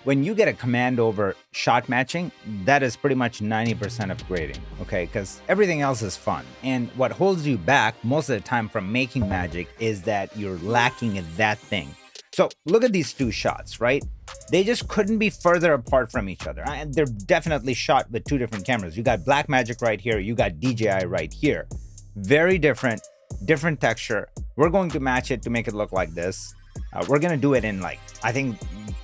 when you get a command over shot matching, that is pretty much 90% of grading, okay? Because everything else is fun. And what holds you back most of the time from making magic is that you're lacking in that thing. So look at these two shots, right? They just couldn't be further apart from each other. And they're definitely shot with two different cameras. You got Blackmagic right here, you got DJI right here. Very different texture. We're going to match it to make it look like this. We're going to do it in like, I think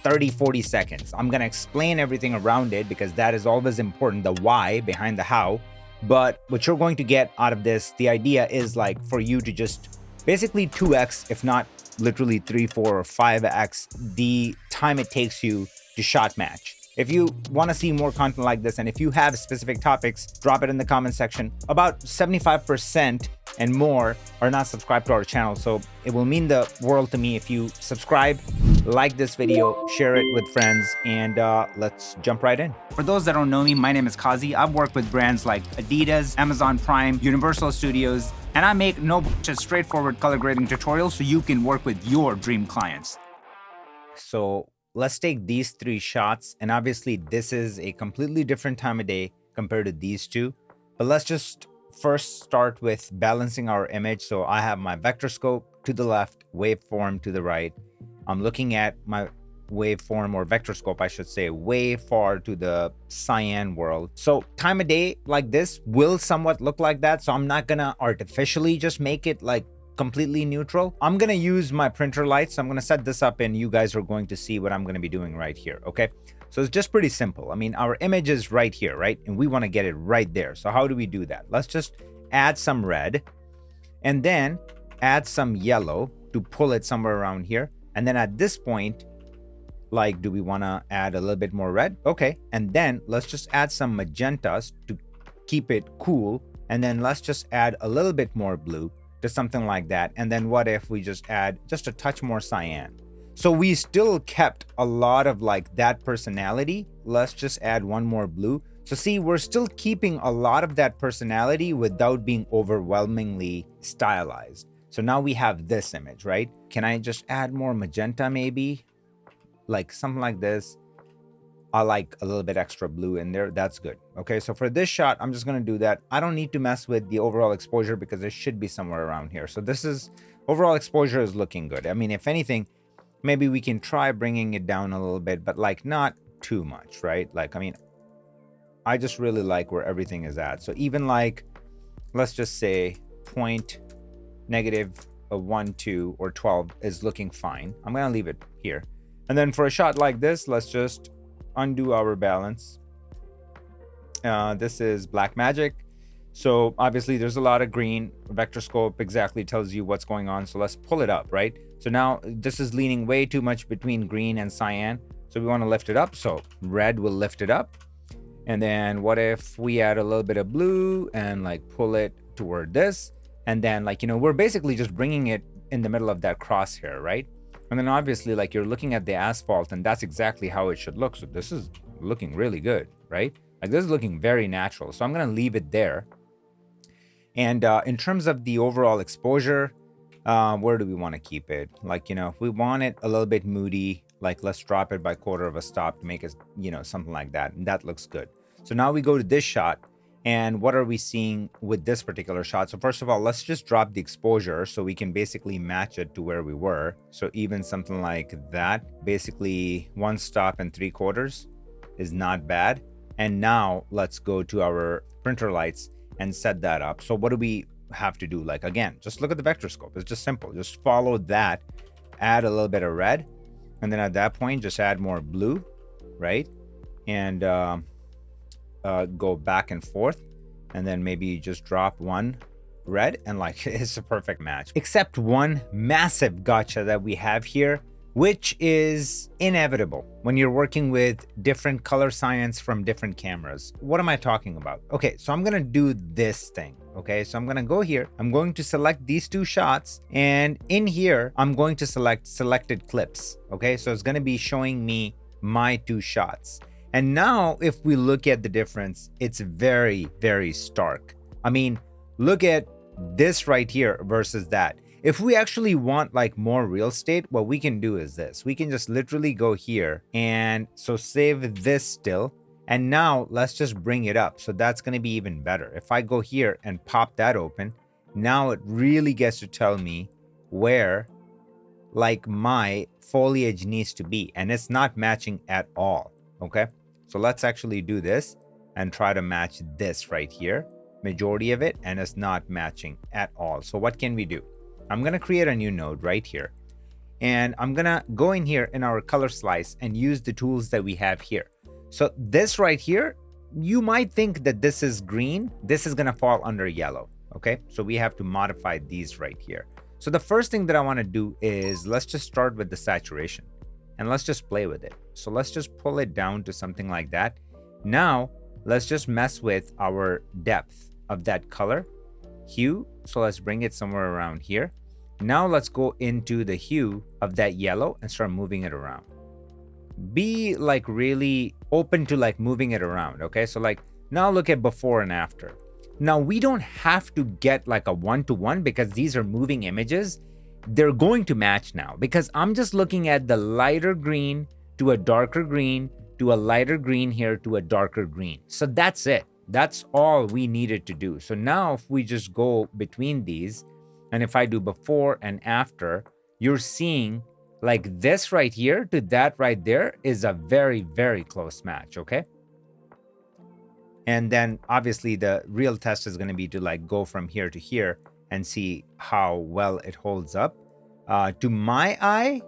30-40 seconds. I'm going to explain everything around it because that is always important, the why behind the how. But what you're going to get out of this, the idea is like for you to just basically 2x, if not literally 3, 4, or 5x the time it takes you to shot match. If you want to see more content like this, and if you have specific topics, drop it in the comment section. About 75% and more are not subscribed to our channel, so it will mean the world to me if you subscribe, like this video, share it with friends, and let's jump right in. For those that don't know me, my name is Qazi. I've worked with brands like Adidas, Amazon Prime, Universal Studios, and I make just straightforward color grading tutorials so you can work with your dream clients. So let's take these 3 shots, and obviously this is a completely different time of day compared to these two, but let's just first start with balancing our image. So I have my vector scope to the left, waveform to the right. I'm looking at my waveform, or vector scope I should say, way far to the cyan world. So time of day like this will somewhat look like that, so I'm not gonna artificially just make it like completely neutral. I'm gonna use my printer lights. I'm gonna set this up and you guys are going to see what I'm gonna be doing right here, okay? So it's just pretty simple. I mean, our image is right here, right? And we wanna get it right there. So how do we do that? Let's just add some red and then add some yellow to pull it somewhere around here. And then at this point, like, do we wanna add a little bit more red? Okay, and then let's just add some magentas to keep it cool. And then let's just add a little bit more blue to something like that. And then what if we just add just a touch more cyan? So we still kept a lot of like that personality. Let's just add one more blue. So see, we're still keeping a lot of that personality without being overwhelmingly stylized. So now we have this image, right? Can I just add more magenta maybe? Like something like this. I like a little bit extra blue in there. That's good. Okay, so for this shot, I'm just gonna do that. I don't need to mess with the overall exposure because it should be somewhere around here. So this is, overall exposure is looking good. I mean, if anything, maybe we can try bringing it down a little bit, but like not too much, right? Like, I mean, I just really like where everything is at. So even like, let's just say point negative 1, 2, or 12 is looking fine. I'm gonna leave it here. And then for a shot like this, let's just undo our balance. This is Blackmagic. So obviously there's a lot of green. Vector scope exactly tells you what's going on. So let's pull it up, right? So now this is leaning way too much between green and cyan. So we want to lift it up. So red will lift it up. And then what if we add a little bit of blue and like pull it toward this? And then like, you know, we're basically just bringing it in the middle of that crosshair, right? And then obviously like you're looking at the asphalt and that's exactly how it should look. So this is looking really good, right? Like this is looking very natural. So I'm going to leave it there. And in terms of the overall exposure, where do we want to keep it? Like, you know, if we want it a little bit moody, like let's drop it by 1/4 of a stop to make it, you know, something like that. And that looks good. So now we go to this shot. And what are we seeing with this particular shot? So first of all, let's just drop the exposure so we can basically match it to where we were. So even something like that, basically 1 stop and 3/4 is not bad. And now let's go to our printer lights and set that up. So what do we have to do? Like, again, just look at the vector scope. It's just simple. Just follow that, add a little bit of red. And then at that point, just add more blue, right? And go back and forth, and then maybe just drop one red, and like it's a perfect match. Except one massive gotcha that we have here, which is inevitable when you're working with different color science from different cameras. What am I talking about? Okay, so I'm gonna do this thing. Okay, so I'm gonna go here. I'm going to select these 2 shots, and in here, I'm going to select selected clips. Okay, so it's gonna be showing me my 2 shots. And now if we look at the difference, it's very, very stark. I mean, look at this right here versus that. If we actually want like more real estate, what we can do is this. We can just literally go here and so save this still. And now let's just bring it up. So that's going to be even better. If I go here and pop that open, now it really gets to tell me where like my foliage needs to be, and it's not matching at all. Okay, so let's actually do this and try to match this right here, majority of it, and it's not matching at all. So what can we do? I'm going to create a new node right here, and I'm going to go in here in our color slice and use the tools that we have here. So this right here, you might think that this is green. This is going to fall under yellow. Okay, so we have to modify these right here. So the first thing that I want to do is let's just start with the saturation and let's just play with it. So let's just pull it down to something like that. Now let's just mess with our depth of that color hue. So let's bring it somewhere around here. Now let's go into the hue of that yellow and start moving it around. Be like really open to like moving it around. Okay, so like now look at before and after. Now we don't have to get like a one-to-one because these are moving images. They're going to match now because I'm just looking at the lighter green to a darker green to a lighter green here to a darker green. So that's it. That's all we needed to do. So now if we just go between these, and if I do before and after, you're seeing like this right here to that right there is a very, very close match. Okay. And then obviously the real test is going to be to like go from here to here and see how well it holds up. To my eye,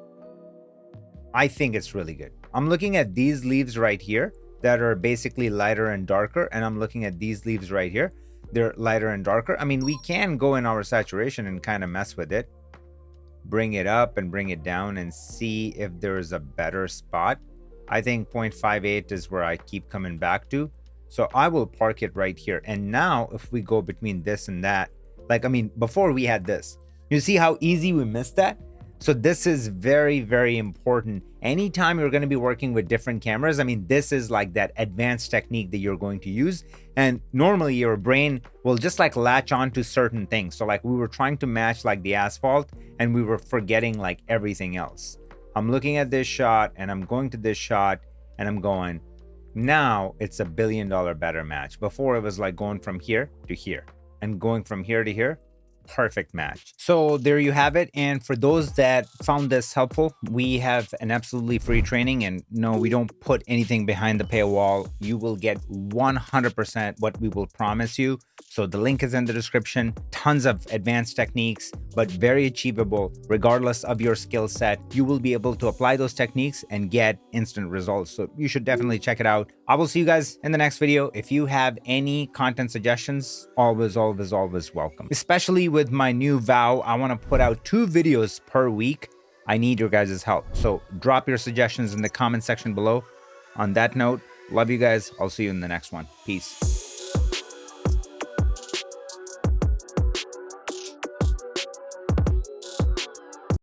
I think it's really good. I'm looking at these leaves right here that are basically lighter and darker. And I'm looking at these leaves right here. They're lighter and darker. I mean, we can go in our saturation and kind of mess with it. Bring it up and bring it down and see if there's a better spot. I think 0.58 is where I keep coming back to. So I will park it right here. And now if we go between this and that, like, I mean, before we had this, you see how easy we missed that? So this is very, very important. Anytime you're going to be working with different cameras, I mean, this is like that advanced technique that you're going to use. And normally your brain will just like latch on to certain things. So like we were trying to match like the asphalt and we were forgetting like everything else. I'm looking at this shot and I'm going to this shot and I'm going, now it's $1 billion better match. Before it was like going from here to here and going from here to here. Perfect match. So there you have it. And for those that found this helpful, we have an absolutely free training, and no, we don't put anything behind the paywall. You will get 100% what we will promise you. So the link is in the description. Tons of advanced techniques, but very achievable regardless of your skill set. You will be able to apply those techniques and get instant results. So you should definitely check it out. I will see you guys in the next video. If you have any content suggestions, always welcome. Especially with my new vow, I want to put out 2 videos per week. I need your guys' help. So drop your suggestions in the comment section below. On that note, love you guys. I'll see you in the next one. Peace.